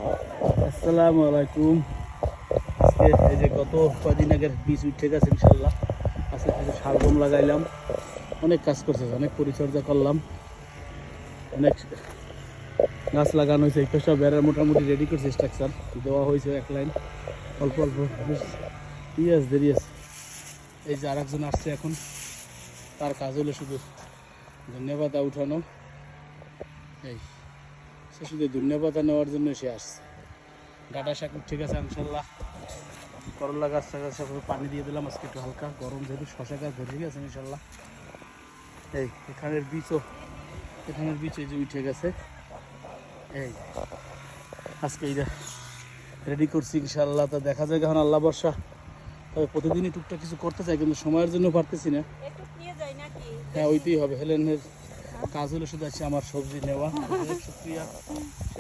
আসসালামু আলাইকুম। আজকে এই যে গত কয়দিন আগের বীজ উঠে গেছে ইনশাল্লাহ। আজকে কিছু শালগম লাগাইলাম, অনেক কাজ করছে, অনেক পরিচর্যা করলাম, অনেক গাছ লাগানো হয়েছে। এই সব বেড়ার মোটামুটি রেডি করছে, স্ট্রাকচার দেওয়া হয়েছে এক লাইন, অল্প অল্প বেশ দেরি আছে। এই যে আরেকজন আসছে এখন, তার কাজ হলো শুধু ধন্যবাদ উঠানো। এই সে শুধু ধন্যবাদ নেওয়ার জন্য সে আসছে। ডাটা শাক ঠিক আছে ইনশাল্লাহ। করলা গাছ সব পানি দিয়ে দিলাম আজকে, একটু হালকা গরম যেহেতু, শশা গাছ ধরে গেছে ইনশাল্লাহ। এই এখানের বীজও এই যে উঠে গেছে। এই আজকে এইটা রেডি করছি ইনশাল্লাহ। তো দেখা যায় এখন আল্লাহ বর্ষা। তবে প্রতিদিনই টুকটাক কিছু করতে চাই, কিন্তু সময়ের জন্য পারতেছি না। হ্যাঁ, ওইতেই হবে। হেলেনের কাজ হলো শুধু আছে আমার সবজি নেওয়া। শুক্রিয়া।